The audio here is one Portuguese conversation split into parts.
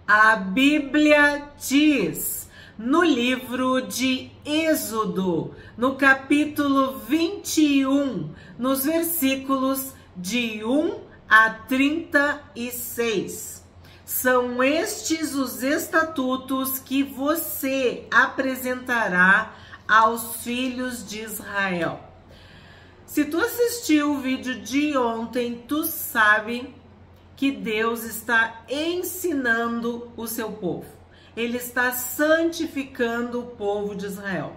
A Bíblia diz no livro de Êxodo, no capítulo 21, nos versículos de 1 a 36. São estes os estatutos que você apresentará aos filhos de Israel. Se tu assistiu o vídeo de ontem, tu sabe que Deus está ensinando o seu povo. Ele está santificando o povo de Israel.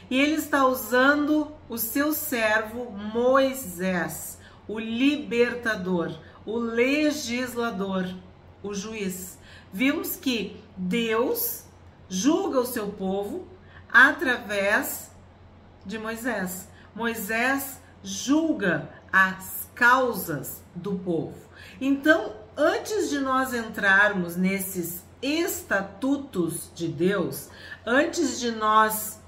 E ele está usando o seu servo Moisés, o libertador, o legislador, o juiz. Vimos que Deus julga o seu povo através de Moisés. Moisés julga as causas do povo. Então, antes de nós entrarmos nesses estatutos de Deus, antes de nós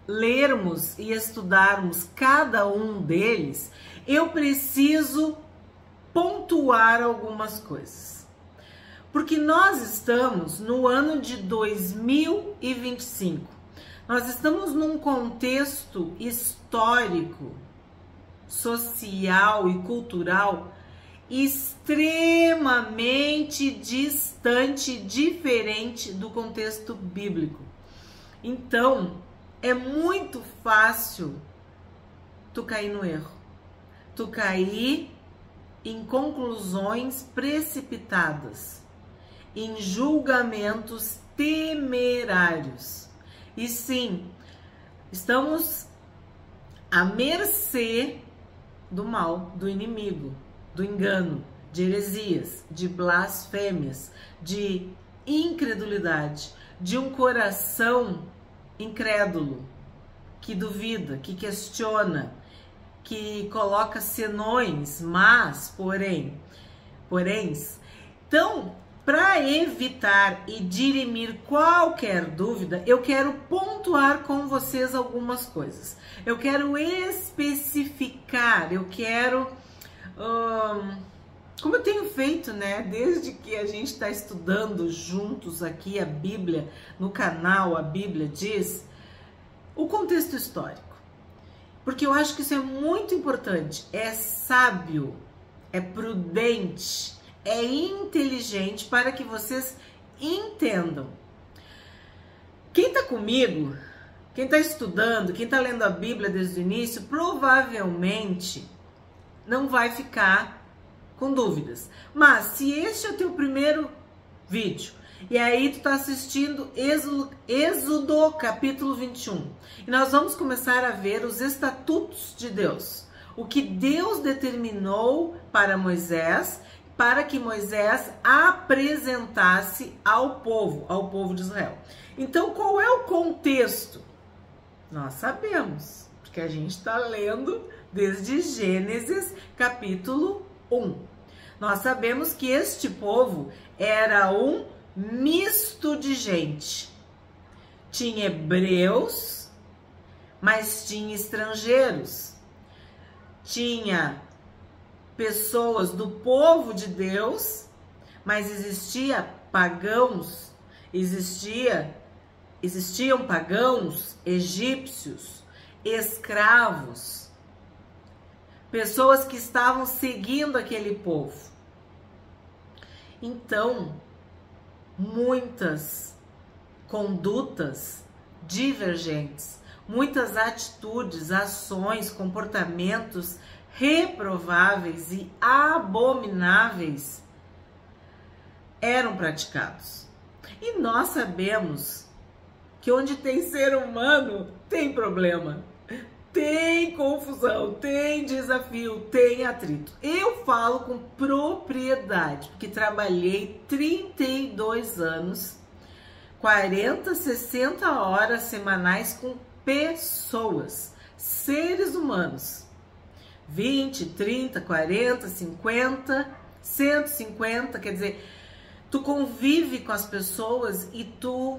lermos e estudarmos cada um deles, eu preciso pontuar algumas coisas. Porque nós estamos no ano de 2025. Nós estamos num contexto histórico, social e cultural extremamente distante, diferente do contexto bíblico. Então, é muito fácil tu cair no erro, tu cair em conclusões precipitadas, em julgamentos temerários. E sim, estamos à mercê do mal, do inimigo, do engano, de heresias, de blasfêmias, de incredulidade, de um coração incrédulo, que duvida, que questiona, que coloca senões, mas, poréns. Então, para evitar e dirimir qualquer dúvida, eu quero pontuar com vocês algumas coisas. Eu quero especificar, eu quero... como eu tenho feito, né, desde que a gente está estudando juntos aqui a Bíblia, no canal A Bíblia Diz, o contexto histórico. Porque eu acho que isso é muito importante, é sábio, é prudente, é inteligente para que vocês entendam. Quem está comigo, quem está estudando, quem está lendo a Bíblia desde o início, provavelmente não vai ficar com dúvidas. Mas se este é o teu primeiro vídeo e aí tu está assistindo Êxodo capítulo 21, e nós vamos começar a ver os estatutos de Deus, o que Deus determinou para Moisés, para que Moisés apresentasse ao povo de Israel. Então, qual é o contexto? Nós sabemos, porque a gente está lendo desde Gênesis capítulo 1. Nós sabemos que este povo era um misto de gente. Tinha hebreus, mas tinha estrangeiros. Tinha pessoas do povo de Deus, mas existiam pagãos, existiam pagãos, egípcios, escravos, pessoas que estavam seguindo aquele povo. Então, muitas condutas divergentes, muitas atitudes, ações, comportamentos reprováveis e abomináveis eram praticados. E nós sabemos que onde tem ser humano tem problema, tem confusão, tem desafio, tem atrito. Eu falo com propriedade, porque trabalhei 32 anos, 40, 60 horas semanais com pessoas, seres humanos. 20, 30, 40, 50, 150, quer dizer, tu convive com as pessoas e tu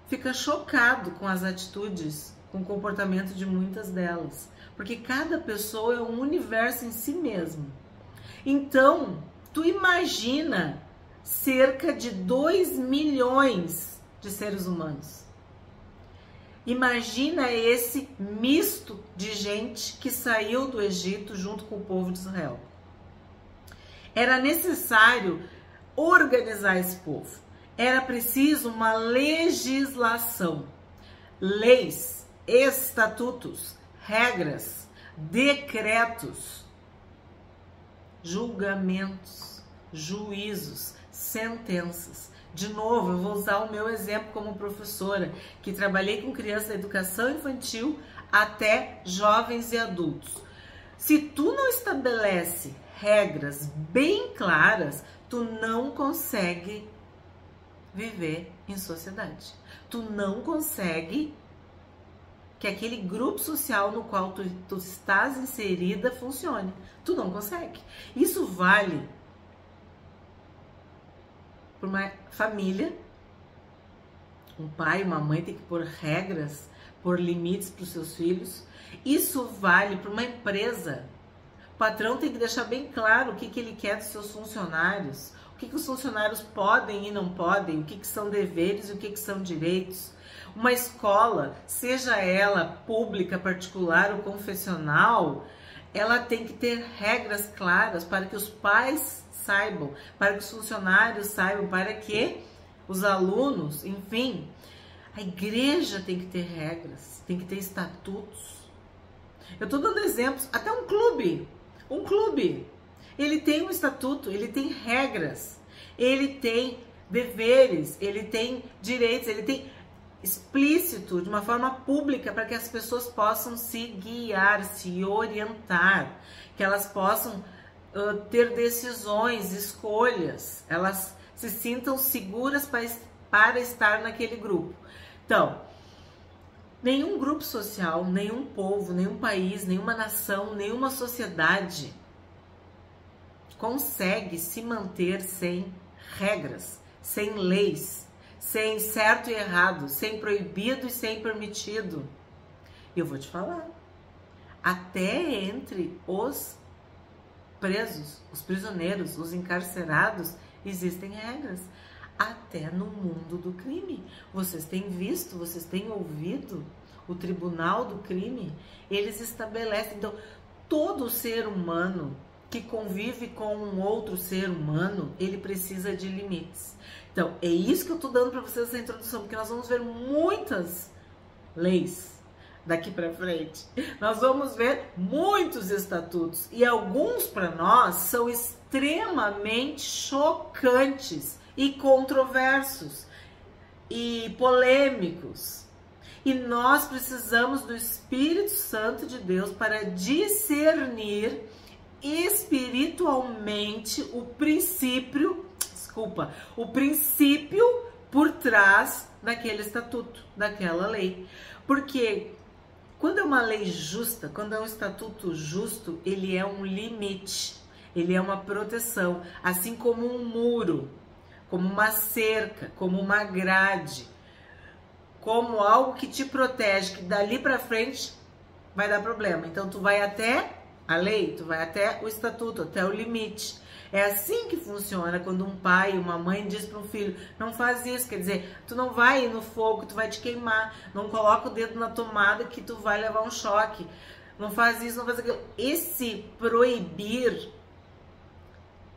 fica chocado com as atitudes, com o comportamento de muitas delas, porque cada pessoa é um universo em si mesmo. Então, tu imagina cerca de 2 milhões de seres humanos. Imagina esse misto de gente que saiu do Egito junto com o povo de Israel. Era necessário organizar esse povo. Era preciso uma legislação, leis, estatutos, regras, decretos, julgamentos, juízos, sentenças. De novo, eu vou usar o meu exemplo como professora, que trabalhei com crianças da educação infantil até jovens e adultos. Se tu não estabelece regras bem claras, tu não consegue viver em sociedade. Tu não consegue que aquele grupo social no qual tu estás inserida funcione. Tu não consegue. Isso vale para uma família. Um pai, uma mãe tem que pôr regras, pôr limites para os seus filhos. Isso vale para uma empresa. O patrão tem que deixar bem claro o que ele quer dos seus funcionários, o que os funcionários podem e não podem, o que são deveres e o que são direitos. Uma escola, seja ela pública, particular ou confessional, ela tem que ter regras claras para que os pais saibam, para que os funcionários saibam, para que os alunos, enfim. A igreja tem que ter regras, tem que ter estatutos. Eu estou dando exemplos, até um clube, ele tem um estatuto, ele tem regras, ele tem deveres, ele tem direitos, ele tem explícito, de uma forma pública, para que as pessoas possam se guiar, se orientar, que elas possam ter decisões, escolhas, elas se sintam seguras para estar naquele grupo. Então, nenhum grupo social, nenhum povo, nenhum país, nenhuma nação, nenhuma sociedade consegue se manter sem regras, sem leis, sem certo e errado, sem proibido e sem permitido. Eu vou te falar, até entre os presos, os prisioneiros, os encarcerados, existem regras. Até no mundo do crime. Vocês têm visto, vocês têm ouvido o tribunal do crime? Eles estabelecem. Então, todo ser humano que convive com um outro ser humano, ele precisa de limites. Então, é isso que eu estou dando para vocês essa introdução, porque nós vamos ver muitas leis daqui para frente. Nós vamos ver muitos estatutos e alguns para nós são extremamente chocantes e controversos e polêmicos. E nós precisamos do Espírito Santo de Deus para discernir espiritualmente o princípio por trás daquele estatuto, daquela lei. Porque quando é uma lei justa, quando é um estatuto justo, ele é um limite, ele é uma proteção, assim como um muro, como uma cerca, como uma grade, como algo que te protege, que dali para frente vai dar problema. Então tu vai até a lei, tu vai até o estatuto, até o limite. É assim que funciona quando um pai, uma mãe diz para um filho, não faz isso, quer dizer, tu não vai ir no fogo, tu vai te queimar, não coloca o dedo na tomada que tu vai levar um choque, não faz isso, não faz aquilo. Esse proibir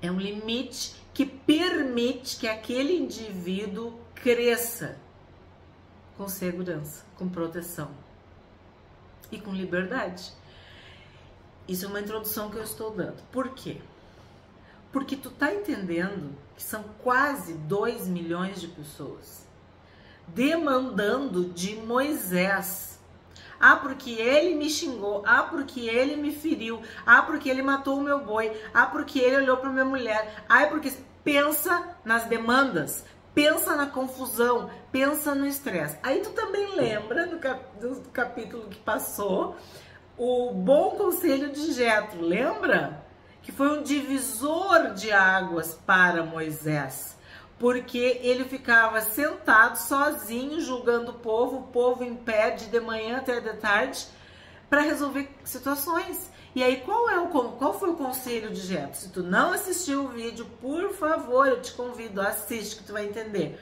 é um limite que permite que aquele indivíduo cresça com segurança, com proteção e com liberdade. Isso é uma introdução que eu estou dando. Por quê? Porque tu tá entendendo que são quase 2 milhões de pessoas demandando de Moisés. Ah, porque ele me xingou. Ah, porque ele me feriu. Ah, porque ele matou o meu boi. Ah, porque ele olhou para minha mulher. Ah, porque... Pensa nas demandas. Pensa na confusão. Pensa no estresse. Aí tu também lembra do capítulo que passou, o bom conselho de Jetro. Lembra? Que foi um divisor de águas para Moisés. Porque ele ficava sentado sozinho, julgando o povo em pé de manhã até de tarde, para resolver situações. E aí, qual foi o conselho de Jetro? Se tu não assistiu o vídeo, por favor, eu te convido, assiste que tu vai entender.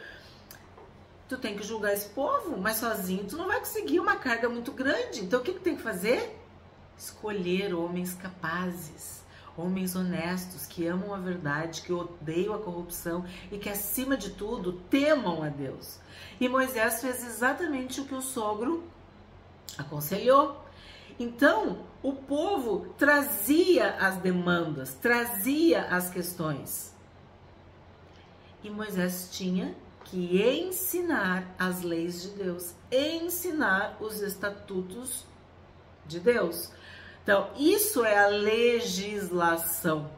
Tu tem que julgar esse povo, mas sozinho tu não vai conseguir, uma carga muito grande. Então o que tu tem que fazer? Escolher homens capazes, homens honestos, que amam a verdade, que odeiam a corrupção e que acima de tudo temam a Deus. E Moisés fez exatamente o que o sogro aconselhou. Então, o povo trazia as demandas, trazia as questões. E Moisés tinha que ensinar as leis de Deus, ensinar os estatutos de Deus. Então, isso é a legislação.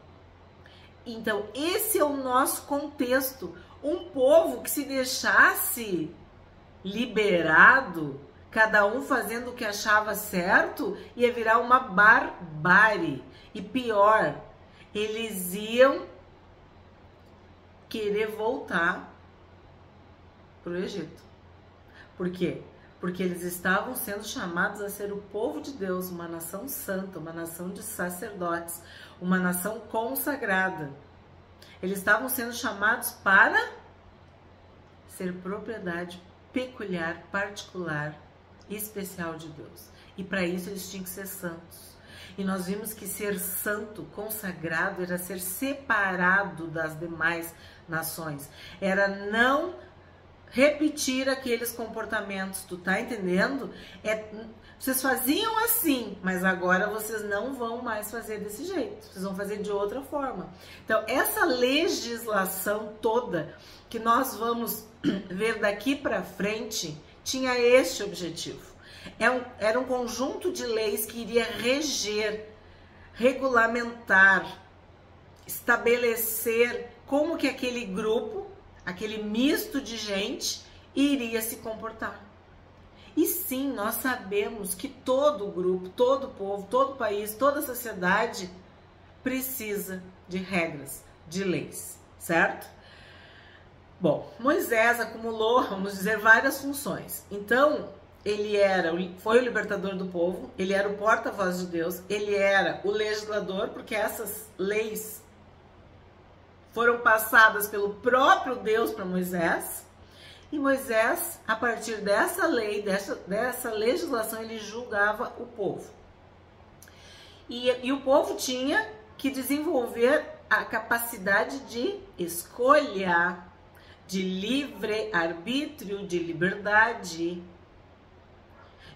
Então, esse é o nosso contexto. Um povo que se deixasse liberado, cada um fazendo o que achava certo, ia virar uma barbárie. E pior, eles iam querer voltar para o Egito. Por quê? Porque eles estavam sendo chamados a ser o povo de Deus, uma nação santa, uma nação de sacerdotes, uma nação consagrada. Eles estavam sendo chamados para ser propriedade peculiar, particular, especial de Deus. E para isso eles tinham que ser santos. E nós vimos que ser santo, consagrado, era ser separado das demais nações. Era não repetir aqueles comportamentos. Tu tá entendendo? Vocês faziam assim, mas agora vocês não vão mais fazer desse jeito. Vocês vão fazer de outra forma. Então, essa legislação toda que nós vamos ver daqui para frente tinha este objetivo. Era um conjunto de leis que iria reger, regulamentar, estabelecer como que aquele grupo, aquele misto de gente, iria se comportar. E sim, nós sabemos que todo grupo, todo povo, todo país, toda sociedade precisa de regras, de leis, certo? Bom, Moisés acumulou, vamos dizer, várias funções. Então, ele foi o libertador do povo, ele era o porta-voz de Deus, ele era o legislador, porque essas leis foram passadas pelo próprio Deus para Moisés. E Moisés, a partir dessa lei, dessa legislação, ele julgava o povo. E o povo tinha que desenvolver a capacidade de escolha, de livre arbítrio, de liberdade,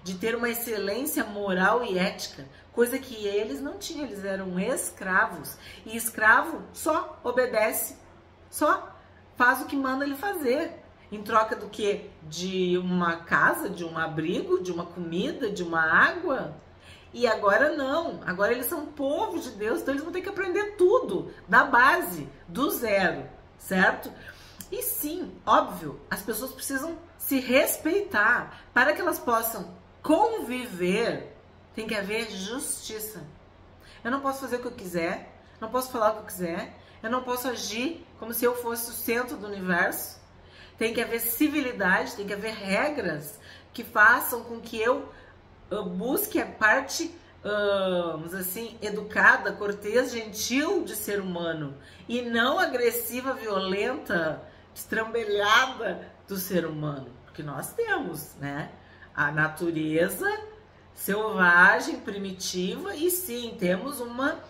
de ter uma excelência moral e ética, coisa que eles não tinham, eles eram escravos. E escravo só obedece, só faz o que manda ele fazer. Em troca do quê? De uma casa, de um abrigo, de uma comida, de uma água. E agora não, agora eles são povo de Deus, então eles vão ter que aprender tudo, da base, do zero, certo? E sim, óbvio, as pessoas precisam se respeitar. Para que elas possam conviver, tem que haver justiça. Eu não posso fazer o que eu quiser, não posso falar o que eu quiser, eu não posso agir como se eu fosse o centro do universo. Tem que haver civilidade, tem que haver regras que façam com que eu busque a parte, vamos assim, educada, cortês, gentil de ser humano. E não agressiva, violenta, destrambelhada do ser humano. Porque nós temos, né? A natureza selvagem, primitiva, e sim, temos uma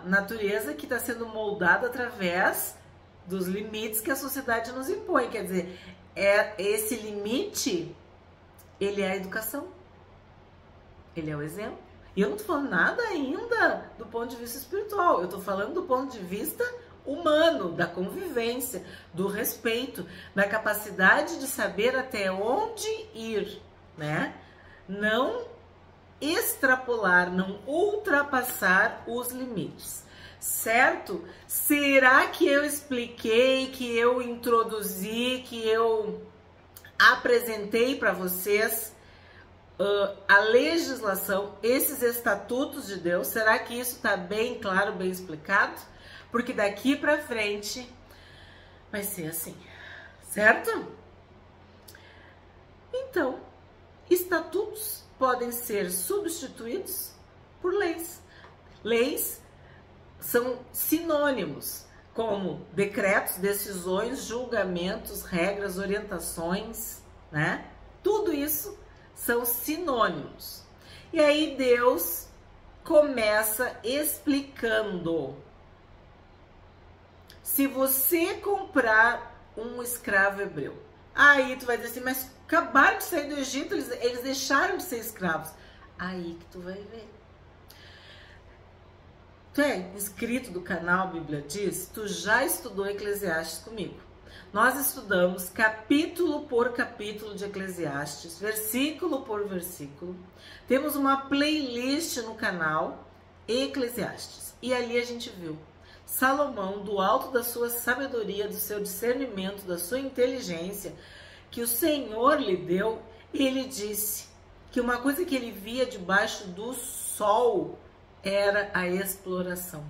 natureza que está sendo moldada através dos limites que a sociedade nos impõe. Quer dizer, esse limite, ele é a educação, ele é o exemplo. E eu não estou falando nada ainda do ponto de vista espiritual, eu estou falando do ponto de vista humano, da convivência, do respeito, da capacidade de saber até onde ir, né? Não extrapolar, não ultrapassar os limites. Certo? Será que eu expliquei, que eu introduzi, que eu apresentei para vocês a legislação, esses estatutos de Deus? Será que isso está bem claro, bem explicado? Porque daqui para frente vai ser assim, certo? Então, estatutos podem ser substituídos por leis. Leis são sinônimos, como decretos, decisões, julgamentos, regras, orientações, né? Tudo isso são sinônimos. E aí Deus começa explicando: se você comprar um escravo hebreu, aí tu vai dizer assim, mas acabaram de sair do Egito, eles deixaram de ser escravos. Aí que tu vai ver. Tu é inscrito do canal Bíblia Diz? Tu já estudou Eclesiastes comigo. Nós estudamos capítulo por capítulo de Eclesiastes, versículo por versículo. Temos uma playlist no canal Eclesiastes. E ali a gente viu Salomão, do alto da sua sabedoria, do seu discernimento, da sua inteligência, que o Senhor lhe deu, ele disse que uma coisa que ele via debaixo do sol era a exploração,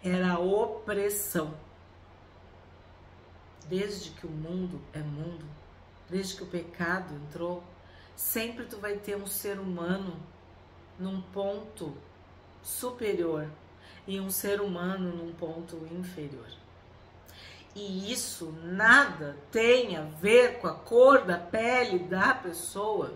era a opressão. Desde que o mundo é mundo, desde que o pecado entrou, sempre tu vai ter um ser humano num ponto superior e um ser humano num ponto inferior. E isso nada tem a ver com a cor da pele da pessoa.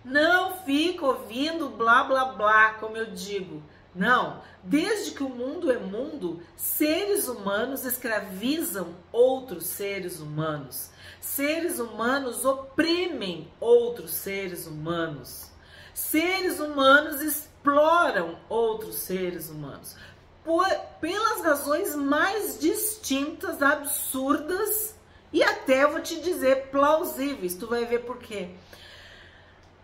Não fica ouvindo blá blá blá, como eu digo. Não, desde que o mundo é mundo, seres humanos escravizam outros seres humanos. Seres humanos oprimem outros seres humanos. Seres humanos exploram outros seres humanos. Pelas razões mais distintas, absurdas e até, vou te dizer, plausíveis. Tu vai ver por quê.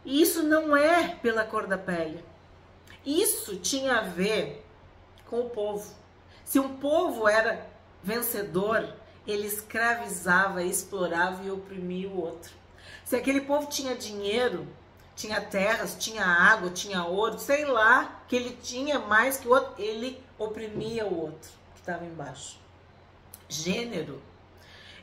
Isso não é pela cor da pele. Isso tinha a ver com o povo. Se um povo era vencedor, ele escravizava, explorava e oprimia o outro. Se aquele povo tinha dinheiro, tinha terras, tinha água, tinha ouro, sei lá, que ele tinha mais que o outro, ele oprimia o outro que estava embaixo. Gênero.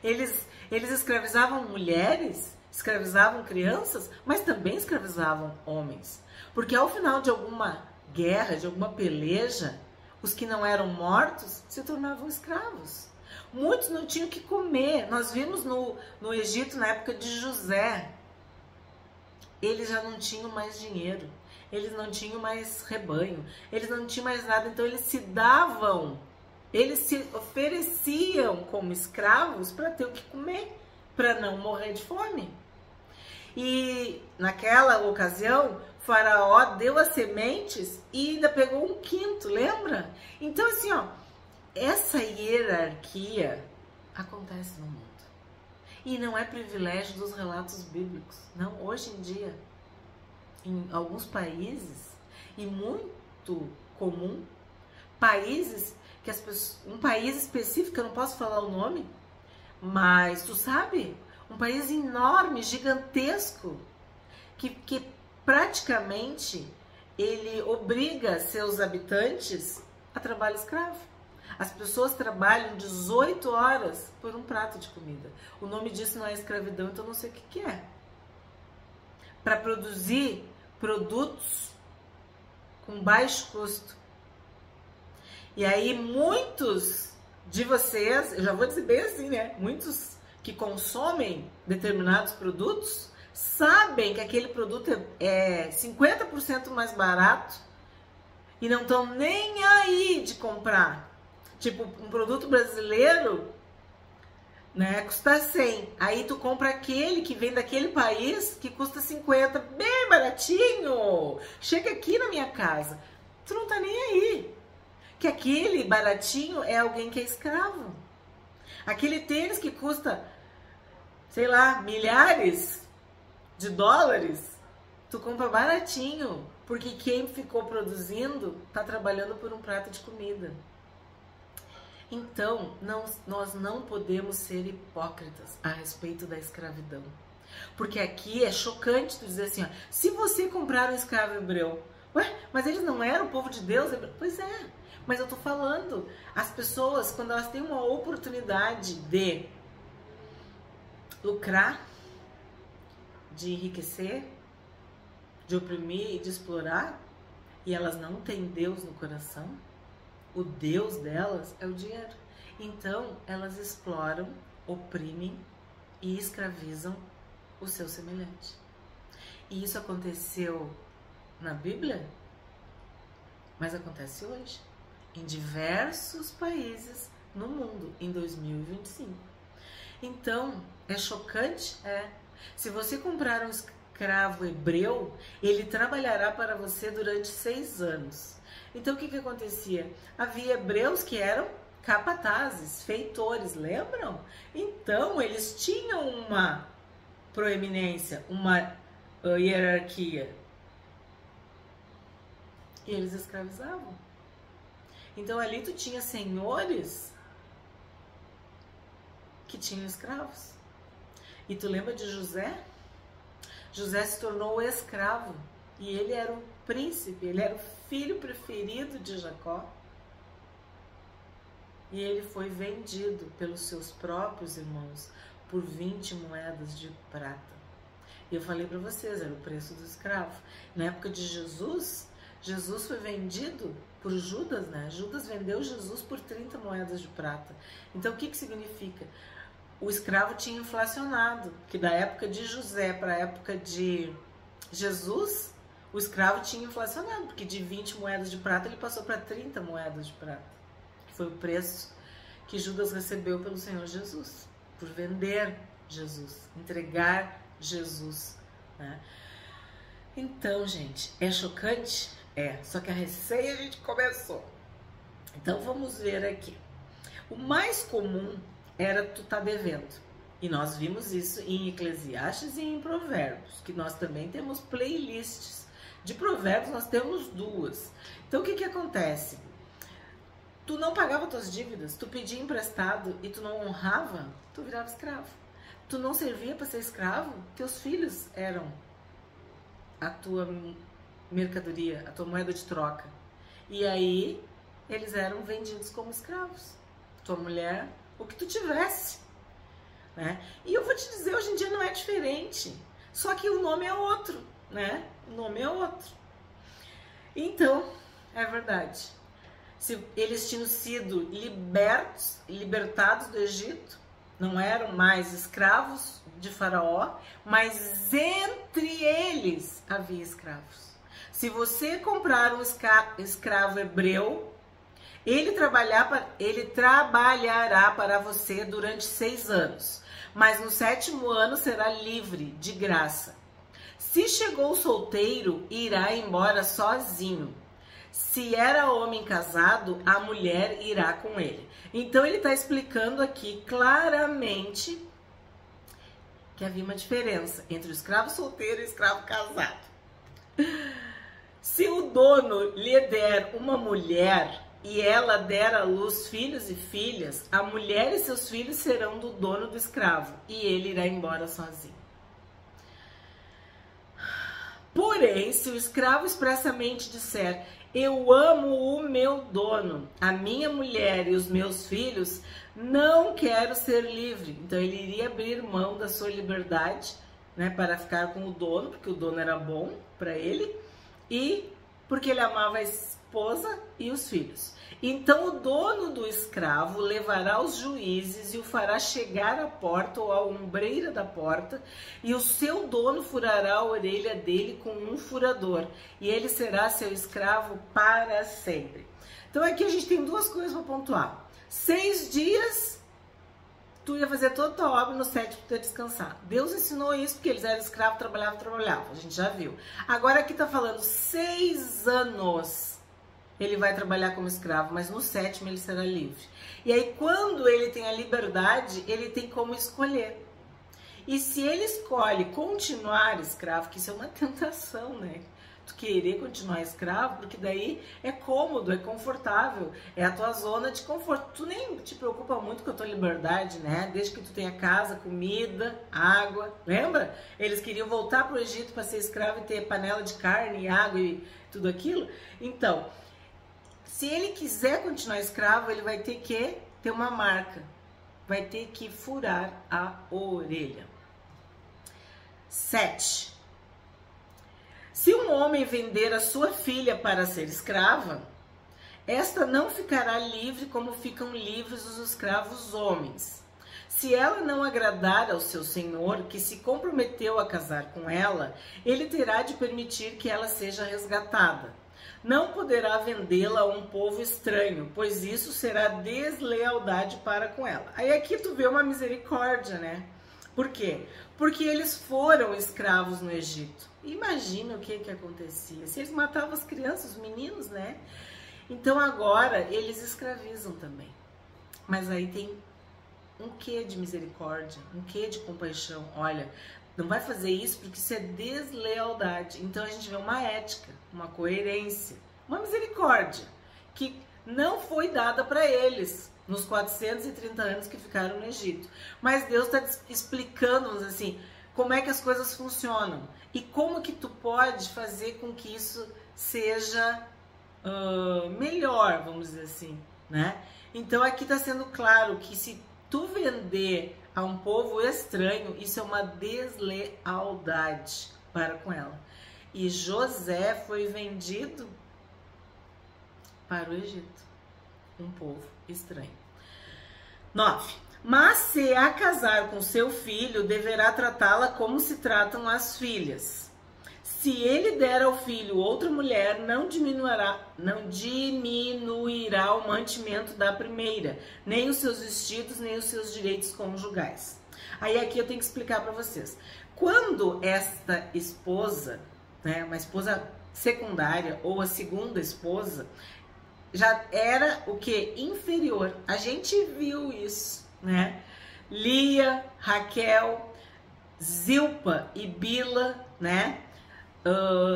Eles escravizavam mulheres, escravizavam crianças, mas também escravizavam homens. Porque ao final de alguma guerra, de alguma peleja, os que não eram mortos se tornavam escravos. Muitos não tinham o que comer. Nós vimos no Egito, na época de José, eles já não tinham mais dinheiro, eles não tinham mais rebanho, eles não tinham mais nada, então eles se davam, eles se ofereciam como escravos para ter o que comer, para não morrer de fome. E naquela ocasião, Faraó deu as sementes e ainda pegou um quinto, lembra? Então assim, ó, essa hierarquia acontece no mundo. E não é privilégio dos relatos bíblicos, não. Hoje em dia, em alguns países, e muito comum, países que as pessoas, um país específico, eu não posso falar o nome, mas tu sabe, um país enorme, gigantesco, que praticamente ele obriga seus habitantes a trabalho escravo. As pessoas trabalham 18 horas por um prato de comida. O nome disso não é escravidão, então não sei o que é. Para produzir produtos com baixo custo. E aí muitos de vocês, eu já vou dizer bem assim, né? Muitos que consomem determinados produtos sabem que aquele produto é 50% mais barato e não estão nem aí de comprar. Tipo, um produto brasileiro, né, custa 100. Aí tu compra aquele que vem daquele país que custa 50, bem baratinho. Chega aqui na minha casa. Tu não tá nem aí. Que aquele baratinho é alguém que é escravo. Aquele tênis que custa, sei lá, milhares de dólares, tu compra baratinho, porque quem ficou produzindo tá trabalhando por um prato de comida. Então, nós não podemos ser hipócritas a respeito da escravidão. Porque aqui é chocante tu dizer assim, ó, se você comprar um escravo hebreu, ué, mas eles não eram o povo de Deus? Pois é, mas eu tô falando, as pessoas, quando elas têm uma oportunidade de lucrar, de enriquecer, de oprimir e de explorar, e elas não têm Deus no coração, o Deus delas é o dinheiro. Então, elas exploram, oprimem e escravizam o seu semelhante. E isso aconteceu na Bíblia, mas acontece hoje, em diversos países no mundo, em 2025. Então, é chocante? É. Se você comprar um escravo hebreu, ele trabalhará para você durante 6 anos. Então, o que acontecia? Havia hebreus que eram capatazes, feitores, lembram? Então, eles tinham uma proeminência, uma hierarquia. E eles escravizavam. Então, ali tu tinha senhores que tinham escravos. E tu lembra de José? José se tornou escravo. E ele era o príncipe, ele era o filho preferido de Jacó. E ele foi vendido pelos seus próprios irmãos por 20 moedas de prata. E eu falei para vocês, era o preço do escravo. Na época de Jesus, Jesus foi vendido por Judas, né? Judas vendeu Jesus por 30 moedas de prata. Então, o que significa? O escravo tinha inflacionado, que da época de José para a época de Jesus, o escravo tinha inflacionado, porque de 20 moedas de prata ele passou para 30 moedas de prata, que foi o preço que Judas recebeu pelo Senhor Jesus, por vender Jesus, entregar Jesus, né? Então, gente, é chocante? É, só que a receia a gente começou. Então, vamos ver aqui. O mais comum era tu tá devendo. E nós vimos isso em Eclesiastes e em Provérbios, que nós também temos playlists. De Provérbios nós temos 2. Então, o que acontece? Tu não pagava tuas dívidas, tu pedia emprestado e tu não honrava, tu virava escravo. Tu não servia para ser escravo, teus filhos eram a tua mercadoria, a tua moeda de troca. E aí, eles eram vendidos como escravos. Tua mulher, o que tu tivesse, né? E eu vou te dizer, hoje em dia não é diferente. Só que o nome é outro, né? O nome é outro. Então, é verdade. Se eles tinham sido libertados do Egito, não eram mais escravos de Faraó, mas entre eles havia escravos. Se você comprar um escravo hebreu, ele trabalhará para você durante 6 anos, mas no 7º ano será livre, de graça. Se chegou solteiro, irá embora sozinho. Se era homem casado, a mulher irá com ele. Então ele está explicando aqui claramente que havia uma diferença entre o escravo solteiro e o escravo casado. Se o dono lhe der uma mulher e ela der à luz filhos e filhas, a mulher e seus filhos serão do dono do escravo e ele irá embora sozinho. Porém, se o escravo expressamente disser: eu amo o meu dono, a minha mulher e os meus filhos, não quero ser livre. Então ele iria abrir mão da sua liberdade, né, para ficar com o dono, porque o dono era bom para ele, e porque ele amava a esposa e os filhos. Então o dono do escravo levará os juízes e o fará chegar à porta ou à ombreira da porta, e o seu dono furará a orelha dele com um furador, e ele será seu escravo para sempre. Então aqui a gente tem 2 coisas para pontuar. 6 dias tu ia fazer toda a tua obra, no 7º tu ia descansar. Deus ensinou isso porque eles eram escravos, trabalhavam, a gente já viu. Agora aqui tá falando 6 anos ele vai trabalhar como escravo, mas no 7º ele será livre. E aí quando ele tem a liberdade, ele tem como escolher. E se ele escolhe continuar escravo, que isso é uma tentação, né? Tu querer continuar escravo, porque daí é cômodo, é confortável, é a tua zona de conforto. Tu nem te preocupa muito com a tua liberdade, né? Desde que tu tenha casa, comida, água. Lembra? Eles queriam voltar para o Egito para ser escravo e ter panela de carne, água e tudo aquilo. Então, se ele quiser continuar escravo, ele vai ter que ter uma marca. Vai ter que furar a orelha. 7. Se um homem vender a sua filha para ser escrava, esta não ficará livre como ficam livres os escravos homens. Se ela não agradar ao seu senhor, que se comprometeu a casar com ela, ele terá de permitir que ela seja resgatada. Não poderá vendê-la a um povo estranho, pois isso será deslealdade para com ela. Aí aqui tu vê uma misericórdia, né? Por quê? Porque eles foram escravos no Egito. Imagina o que acontecia. Se eles matavam as crianças, os meninos, né? Então agora eles escravizam também. Mas aí tem um quê de misericórdia, um quê de compaixão. Olha, não vai fazer isso porque isso é deslealdade. Então a gente vê uma ética, uma coerência, uma misericórdia que não foi dada para eles nos 430 anos que ficaram no Egito. Mas Deus está explicando-nos assim, como é que as coisas funcionam e como que tu pode fazer com que isso seja melhor, vamos dizer assim, né? Então aqui está sendo claro que se tu vender a um povo estranho, isso é uma deslealdade para com ela. E José foi vendido para o Egito, um povo estranho. 9. Mas se a casar com seu filho, deverá tratá-la como se tratam as filhas. Se ele der ao filho outra mulher, não diminuirá o mantimento da primeira, nem os seus vestidos, nem os seus direitos conjugais. Aí aqui eu tenho que explicar para vocês. Quando esta esposa, né, uma esposa secundária ou a segunda esposa, já era o que? Inferior. A gente viu isso, né? Lia, Raquel, Zilpa e Bila, né?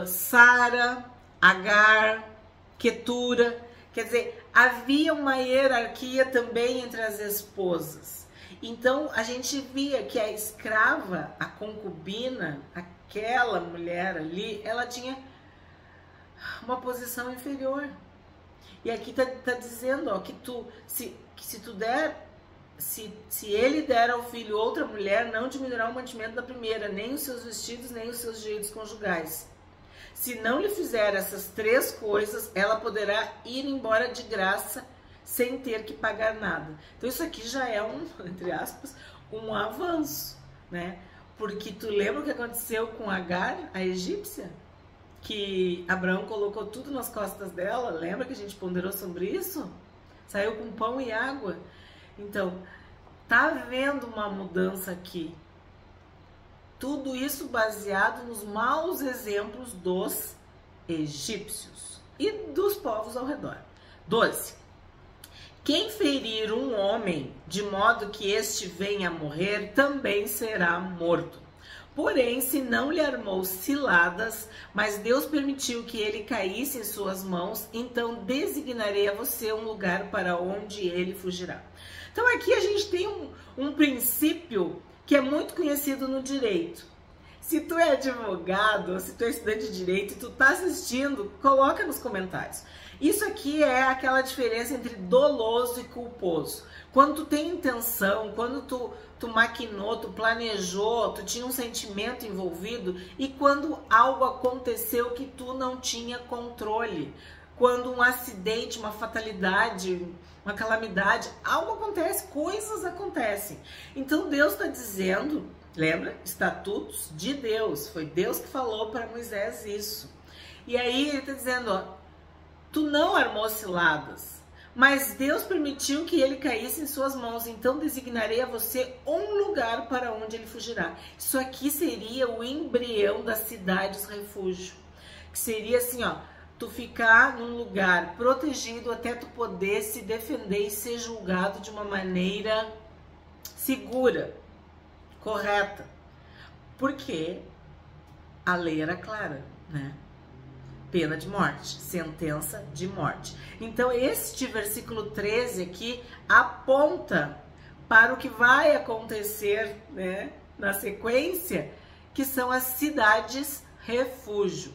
Sara, Agar, Quetura, quer dizer, havia uma hierarquia também entre as esposas. Então a gente via que a escrava, a concubina, aquela mulher ali, ela tinha uma posição inferior. E aqui tá dizendo, ó, que se ele der ao filho outra mulher, não diminuirá o mantimento da primeira, nem os seus vestidos, nem os seus direitos conjugais. Se não lhe fizer essas três coisas, ela poderá ir embora de graça, sem ter que pagar nada. Então isso aqui já é entre aspas, um avanço, né? Porque tu lembra o que aconteceu com Agar, a egípcia? Que Abraão colocou tudo nas costas dela, lembra que a gente ponderou sobre isso? Saiu com pão e água. Então, tá havendo uma mudança aqui. Tudo isso baseado nos maus exemplos dos egípcios e dos povos ao redor. 12. Quem ferir um homem de modo que este venha a morrer, também será morto. Porém, se não lhe armou ciladas, mas Deus permitiu que ele caísse em suas mãos, então designarei a você um lugar para onde ele fugirá. Então aqui a gente tem um princípio que é muito conhecido no direito. Se tu é advogado, ou se tu é estudante de direito e tu tá assistindo, coloca nos comentários. Isso aqui é aquela diferença entre doloso e culposo. Quando tu tem intenção, quando tu maquinou, tu planejou, tu tinha um sentimento envolvido, e quando algo aconteceu que tu não tinha controle. Quando um acidente, uma fatalidade, uma calamidade, algo acontece, coisas acontecem. Então Deus está dizendo, lembra? Estatutos de Deus. Foi Deus que falou para Moisés isso. E aí ele está dizendo, ó, tu não armou ciladas, mas Deus permitiu que ele caísse em suas mãos, então designarei a você um lugar para onde ele fugirá. Isso aqui seria o embrião das cidades refúgio, que seria assim, ó, tu ficar num lugar protegido até tu poder se defender e ser julgado de uma maneira segura, correta. Porque a lei era clara, né? Pena de morte, sentença de morte. Então este versículo 13 aqui aponta para o que vai acontecer, né, na sequência, que são as cidades refúgio.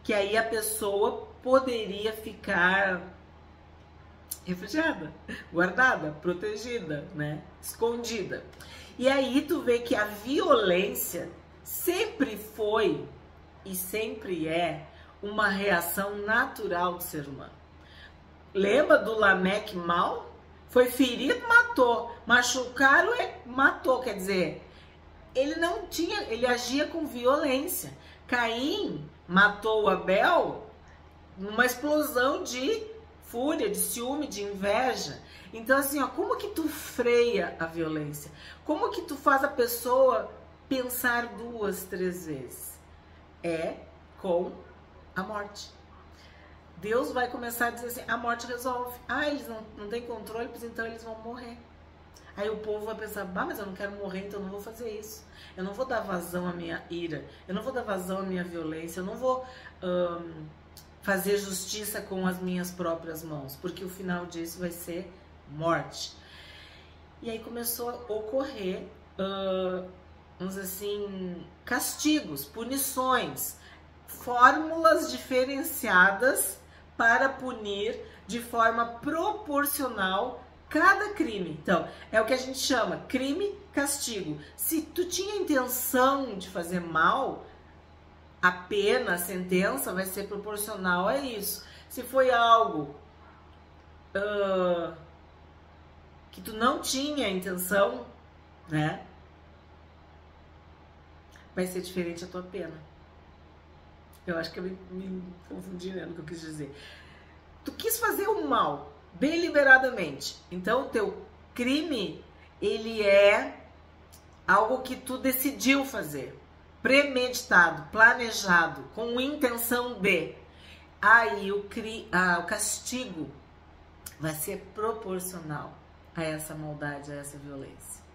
Que aí a pessoa poderia ficar refugiada, guardada, protegida, né, escondida. E aí tu vê que a violência sempre foi e sempre é uma reação natural do ser humano. Lembra do Lameque mal? Foi ferido, matou. Machucaram, matou. Quer dizer, ele agia com violência. Caim matou o Abel numa explosão de fúria, de ciúme, de inveja. Então, assim, ó, como que tu freia a violência? Como que tu faz a pessoa pensar 2, 3 vezes? É com a morte. Deus vai começar a dizer assim, a morte resolve. Eles não têm controle, pois então eles vão morrer. Aí o povo vai pensar, mas eu não quero morrer, então eu não vou fazer isso. Eu não vou dar vazão à minha ira, eu não vou dar vazão à minha violência, eu não vou fazer justiça com as minhas próprias mãos, porque o final disso vai ser morte. E aí começou a ocorrer, vamos dizer assim, castigos, punições, fórmulas diferenciadas para punir de forma proporcional cada crime. Então, é o que a gente chama crime-castigo. Se tu tinha intenção de fazer mal, a pena, a sentença vai ser proporcional a isso. Se foi algo que tu não tinha intenção, né, vai ser diferente a tua pena. Eu acho que eu me confundi, né, no que eu quis dizer. Tu quis fazer o mal deliberadamente. Então, o teu crime, ele é algo que tu decidiu fazer. Premeditado, planejado, com intenção de. Aí o castigo vai ser proporcional a essa maldade, a essa violência.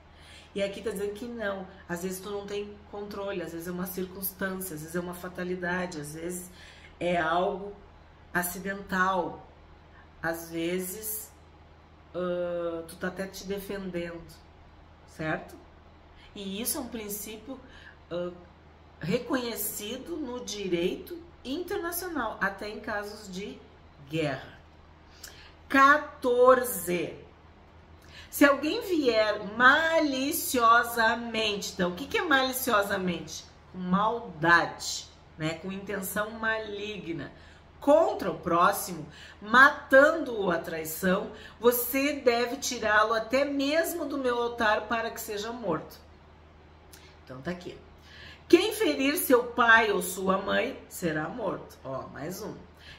E aqui tá dizendo que não. Às vezes tu não tem controle, às vezes é uma circunstância, às vezes é uma fatalidade, às vezes é algo acidental, às vezes tu tá até te defendendo, certo? E isso é um princípio reconhecido no direito internacional, até em casos de guerra. 14. Se alguém vier maliciosamente, então o que é maliciosamente? Com maldade, né? Com intenção maligna, contra o próximo, matando-o à traição, você deve tirá-lo até mesmo do meu altar para que seja morto. Então tá aqui. Quem ferir seu pai ou sua mãe será morto. Ó, mais um.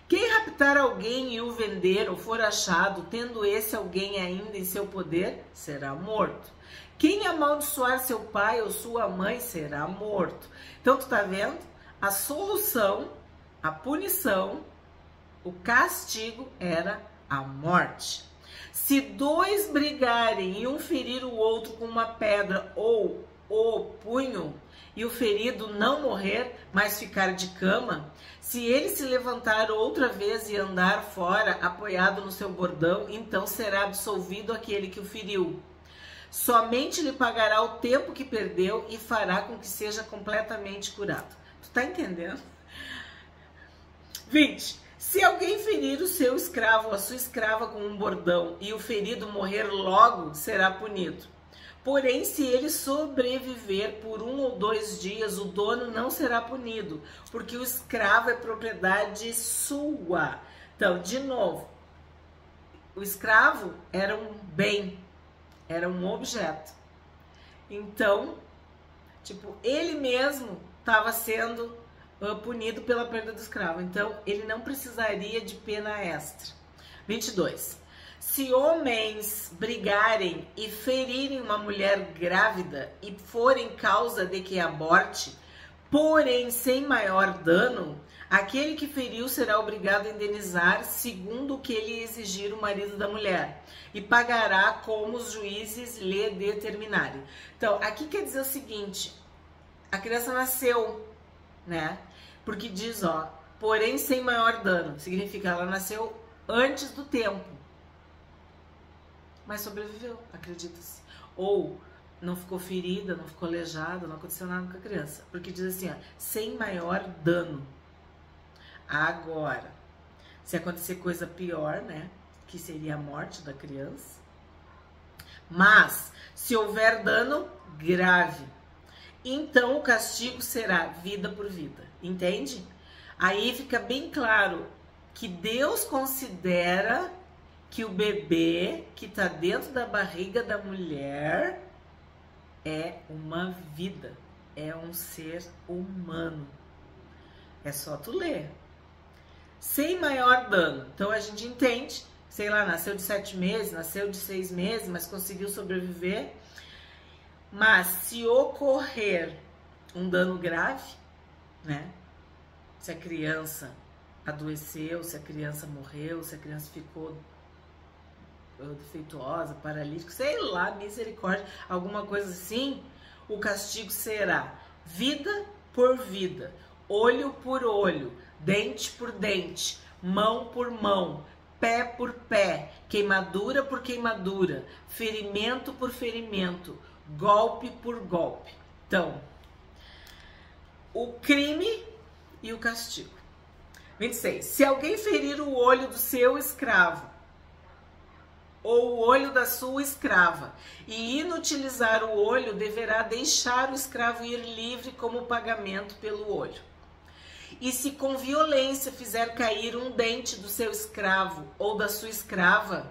Quem raptar alguém e o vender ou for achado, tendo esse alguém ainda em seu poder, será morto. Quem amaldiçoar seu pai ou sua mãe será morto. Então tu tá vendo? A solução, a punição, o castigo era a morte. Se 2 brigarem e um ferir o outro com uma pedra ou o punho, e o ferido não morrer, mas ficar de cama, se ele se levantar outra vez e andar fora, apoiado no seu bordão, então será absolvido aquele que o feriu. Somente lhe pagará o tempo que perdeu e fará com que seja completamente curado. Tu tá entendendo? 20. Se alguém ferir o seu escravo ou a sua escrava com um bordão e o ferido morrer logo, será punido. Porém, se ele sobreviver por 1 ou 2 dias, o dono não será punido, porque o escravo é propriedade sua. Então, de novo, o escravo era um bem, era um objeto. Então, tipo, ele mesmo estava sendo punido pela perda do escravo. Então, ele não precisaria de pena extra. 22. Se homens brigarem e ferirem uma mulher grávida e forem causa de que aborte, porém sem maior dano, aquele que feriu será obrigado a indenizar segundo o que lhe exigir o marido da mulher e pagará como os juízes lhe determinarem. Então, aqui quer dizer o seguinte, a criança nasceu, né? Porque diz, ó, porém sem maior dano, significa ela nasceu antes do tempo. Mas sobreviveu, acredita-se. Ou não ficou ferida, não ficou aleijada, não aconteceu nada com a criança. Porque diz assim, ó, sem maior dano. Agora, se acontecer coisa pior, né, que seria a morte da criança. Mas, se houver dano grave então o castigo será vida por vida, entende? Aí fica bem claro que Deus considera que o bebê que está dentro da barriga da mulher é uma vida, é um ser humano. É só tu ler. Sem maior dano. Então a gente entende, sei lá, nasceu de 7 meses, nasceu de 6 meses, mas conseguiu sobreviver. Mas se ocorrer um dano grave, né? Se a criança adoeceu, se a criança morreu, se a criança ficou defeituosa, paralítica, sei lá, misericórdia, alguma coisa assim, o castigo será vida por vida, olho por olho, dente por dente, mão por mão, pé por pé, queimadura por queimadura, ferimento por ferimento, golpe por golpe. Então, o crime e o castigo. 26. Se alguém ferir o olho do seu escravo ou o olho da sua escrava e inutilizar o olho, deverá deixar o escravo ir livre como pagamento pelo olho. E se com violência fizer cair um dente do seu escravo ou da sua escrava,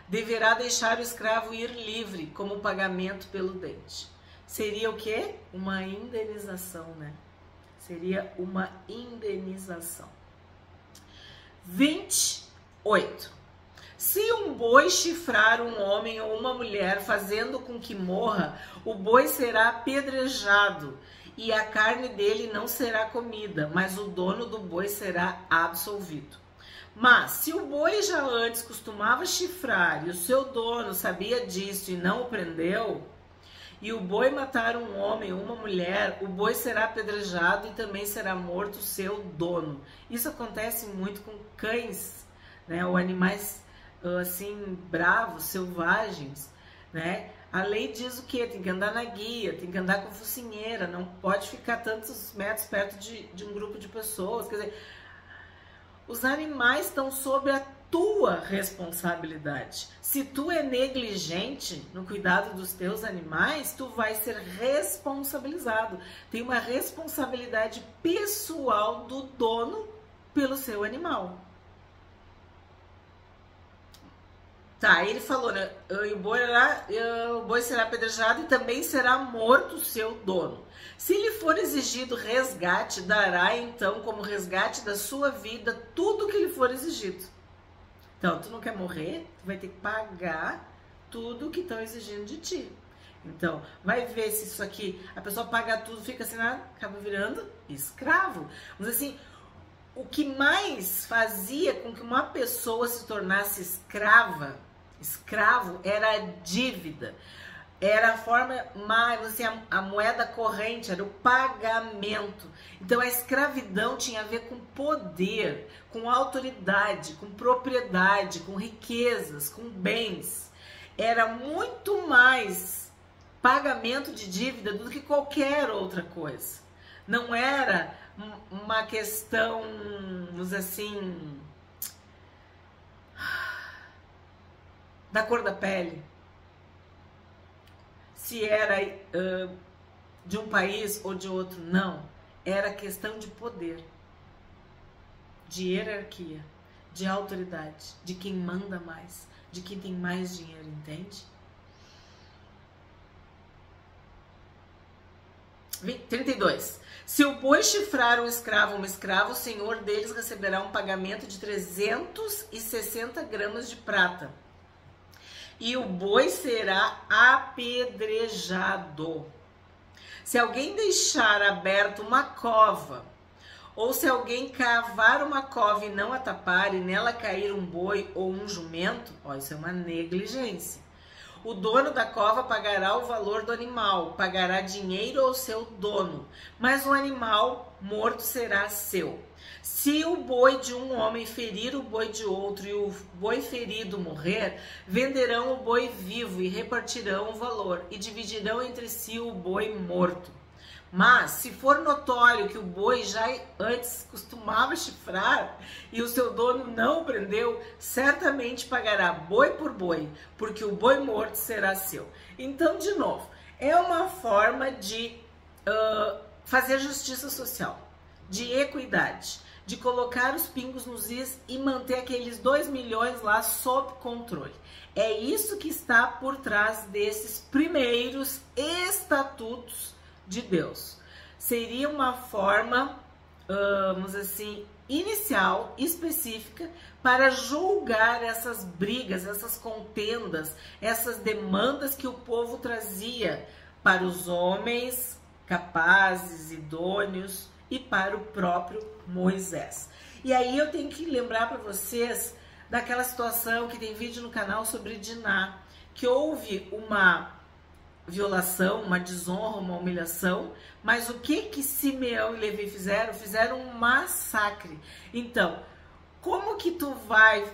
deverá deixar o escravo ir livre como pagamento pelo dente. Seria o quê? Uma indenização, né? Seria uma indenização. 28. Se um boi chifrar um homem ou uma mulher, fazendo com que morra, o boi será apedrejado e a carne dele não será comida, mas o dono do boi será absolvido. Mas se o boi já antes costumava chifrar e o seu dono sabia disso e não o prendeu, e o boi matar um homem ou uma mulher, o boi será apedrejado e também será morto o seu dono. Isso acontece muito com cães, né, ou animais assim bravos, selvagens, né? A lei diz o quê? Tem que andar na guia, tem que andar com focinheira, não pode ficar tantos metros perto de um grupo de pessoas. Quer dizer, os animais estão sob a tua responsabilidade. Se tu é negligente no cuidado dos teus animais, tu vai ser responsabilizado. Tem uma responsabilidade pessoal do dono pelo seu animal. Tá, ele falou, né? O boi será apedrejado e também será morto o seu dono. Se lhe for exigido resgate, dará então como resgate da sua vida tudo que lhe for exigido. Então, tu não quer morrer, tu vai ter que pagar tudo que estão exigindo de ti. Então, vai ver se isso aqui, a pessoa paga tudo, fica assim, acaba virando escravo. Vamos dizer assim, o que mais fazia com que uma pessoa se tornasse escravo era a dívida, era a forma mais, assim, a moeda corrente, era o pagamento. Então a escravidão tinha a ver com poder, com autoridade, com propriedade, com riquezas, com bens. Era muito mais pagamento de dívida do que qualquer outra coisa. Não era uma questão, vamos dizer assim, da cor da pele, se era de um país ou de outro, não. Era questão de poder, de hierarquia, de autoridade, de quem manda mais, de quem tem mais dinheiro, entende? 32. Se o boi chifrar um escravo ou uma escrava, o senhor deles receberá um pagamento de 360 gramas de prata. E o boi será apedrejado. Se alguém deixar aberta uma cova, ou se alguém cavar uma cova e não a tapar, e nela cair um boi ou um jumento, isso é uma negligência. O dono da cova pagará o valor do animal, pagará dinheiro ao seu dono, mas o animal morto será seu. Se o boi de um homem ferir o boi de outro e o boi ferido morrer, venderão o boi vivo e repartirão o valor e dividirão entre si o boi morto. Mas, se for notório que o boi já antes costumava chifrar e o seu dono não o prendeu, certamente pagará boi por boi, porque o boi morto será seu. Então, de novo, é uma forma de fazer justiça social, de equidade, de colocar os pingos nos is e manter aqueles 2 milhões lá sob controle. É isso que está por trás desses primeiros estatutos de Deus. Seria uma forma, vamos dizer assim, inicial, específica, para julgar essas brigas, essas contendas, essas demandas que o povo trazia para os homens capazes, idôneos e para o próprio Moisés. E aí eu tenho que lembrar para vocês daquela situação que tem vídeo no canal sobre Diná, que houve uma violação, uma desonra, uma humilhação, mas o que Simeão e Levi fizeram? Fizeram um massacre. Então, como que tu vai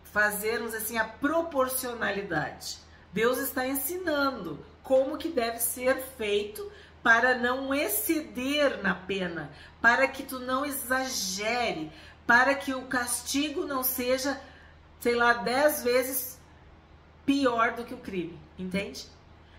fazermos assim a proporcionalidade? Deus está ensinando como que deve ser feito para não exceder na pena, para que tu não exagere, para que o castigo não seja, sei lá, 10 vezes pior do que o crime, entende?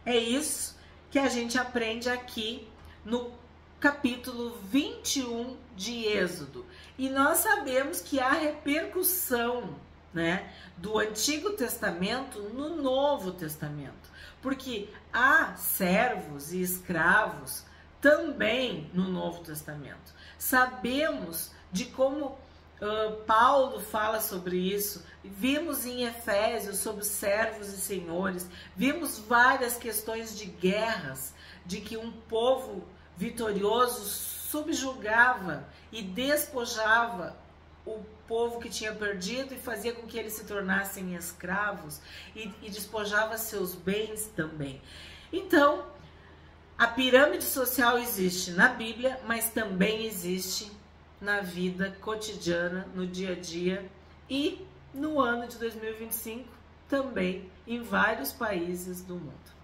É isso que a gente aprende aqui no capítulo 21 de Êxodo. E nós sabemos que há repercussão, né, do Antigo Testamento no Novo Testamento, porque há servos e escravos também no Novo Testamento. Sabemos de como Paulo fala sobre isso, vimos em Efésios sobre servos e senhores, vimos várias questões de guerras, de que um povo vitorioso subjugava e despojava o povo que tinha perdido e fazia com que eles se tornassem escravos e despojava seus bens também. Então, a pirâmide social existe na Bíblia, mas também existe na vida cotidiana, no dia a dia e no ano de 2025 também em vários países do mundo.